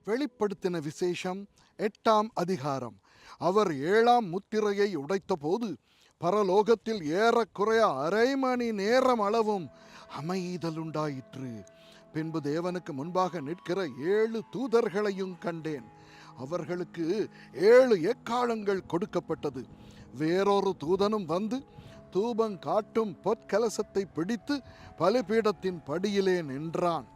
வெளிப்படுத்தின விசேஷம் 8ஆம் அதிகாரம். அவர் 7ஆம் முத்திரையை உடைத்தபோது பரலோகத்தில் ஏறக்குறைய அரை மணி நேரம் அளவும் அமைதலுண்டாயிற்று. பின்பு தேவனுக்கு முன்பாக நிற்கிற 7 தூதர்களையும் கண்டேன். அவர்களுக்கு 7 எக்காளங்கள் கொடுக்கப்பட்டது. வேறொரு தூதனும் வந்து தூபம் காட்டும் பொற்கலசத்தை பிடித்து பலிபீடத்தின் படியிலே நின்றான்.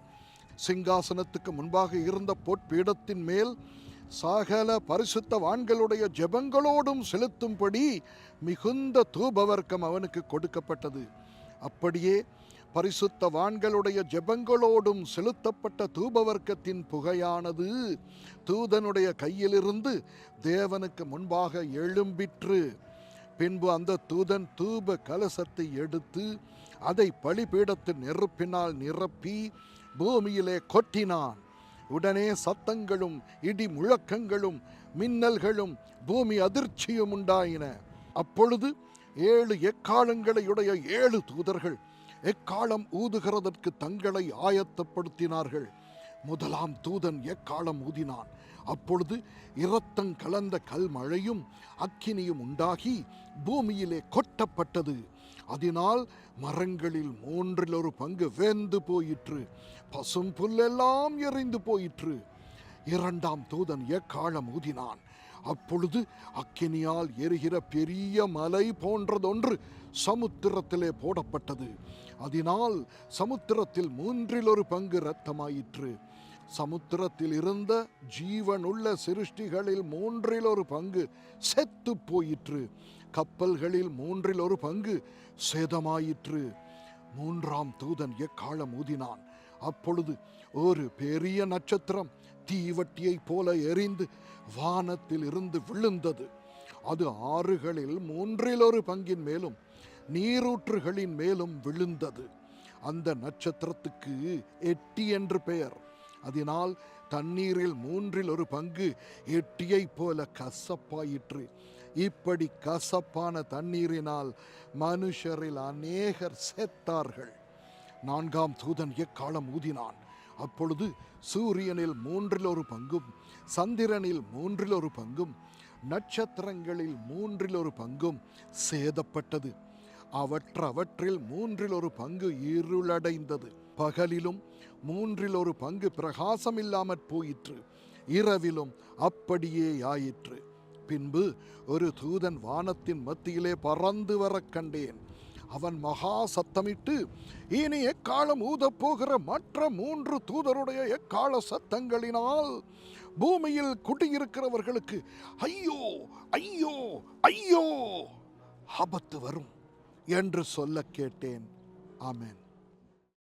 சிங்காசனத்துக்கு முன்பாக இருந்த பொற்பீடத்தின் மேல் சகல பரிசுத்தவான்களுடைய ஜெபங்களோடும் செலுத்தும்படி மிகுந்த தூபவர்க்கம் அவனுக்கு கொடுக்கப்பட்டது. அப்படியே பரிசுத்தவான்களுடைய ஜெபங்களோடும் செலுத்தப்பட்ட தூபவர்க்கத்தின் புகையானது தூதனுடைய கையிலிருந்து தேவனுக்கு முன்பாக எழும்பிற்று. பின்பு அந்த தூதன் தூப கலசத்தை எடுத்து அதை பலிபீடத்தின் நெருப்பினால் நிரப்பி பூமியிலே கொட்டினான். உடனே சத்தங்களும் இடி முழக்கங்களும் மின்னல்களும் பூமி அதிர்ச்சியும் உண்டாயின. அப்பொழுது 7 எக்காளங்களையுடைய 7 தூதர்கள் எக்காளம் ஊதுகிறதற்கு தங்களை ஆயத்தப்படுத்தினார்கள். முதலாம் தூதன் எக்காளம் ஊதினான். அப்பொழுது இரத்தம் கலந்த கல்மழையும் அக்கினியும் உண்டாகி பூமியிலே கொட்டப்பட்டது. அதனால் மரங்களில் 1/3 பங்கு வெந்து போயிற்று. பசும் புல்லெல்லாம் எரிந்து போயிற்று. 2ஆம் தூதன் எக்காளம் ஊதினான். அப்பொழுது அக்கினியால் எரிகிற பெரிய மலை போன்றதொன்று சமுத்திரத்திலே போடப்பட்டது. அதனால் சமுத்திரத்தில் 1/3 பங்கு இரத்தமாயிற்று. சமுத்திரத்தில் இருந்த ஜீவனுள்ள சிருஷ்டிகளில் 1/3 பங்கு செத்து போயிற்று. கப்பல்களில் 1/3 பங்கு சேதமாயிற்று. 3ஆம் தூதன் எக்காளம் ஊதினான். அப்பொழுது ஒரு பெரிய நட்சத்திரம் தீவட்டியை போல எரிந்து வானத்தில் இருந்து விழுந்தது. அது ஆறுகளில் 1/3 பங்கின் மேலும் நீரூற்றுகளின் மேலும் விழுந்தது. அந்த நட்சத்திரத்துக்கு எட்டி என்று பெயர். அதனால் தண்ணீரில் 1/3 பங்கு எட்டியை போல கசப்பாயிற்று. இப்படி கசப்பான தண்ணீரினால் மனுஷரில் அநேகர் செத்தார்கள். 4ஆம் தூதன் எக்காளம் ஊதினான். அப்பொழுது சூரியனில் 1/3 பங்கும் சந்திரனில் 1/3 பங்கும் நட்சத்திரங்களில் 1/3 பங்கும் சேதப்பட்டது. அவற்றில் 1/3 பங்கு இருளடைந்தது. பகலிலும் 1/3 பங்கு பிரகாசம் இல்லாமற் போயிற்று. இரவிலும் அப்படியே ஆயிற்று. பின்பு ஒரு தூதன் வானத்தின் மத்தியிலே பறந்து வர கண்டேன். அவன் மகா சத்தமிட்டு, இனி எக்காளம் ஊதப் போகிற மற்ற 3 தூதருடைய எக்காள சத்தங்களினால் பூமியில் குடியிருக்கிறவர்களுக்கு ஐயோ ஐயோ ஐயோ, ஆபத்து வரும் என்று சொல்ல கேட்டேன். ஆமென்.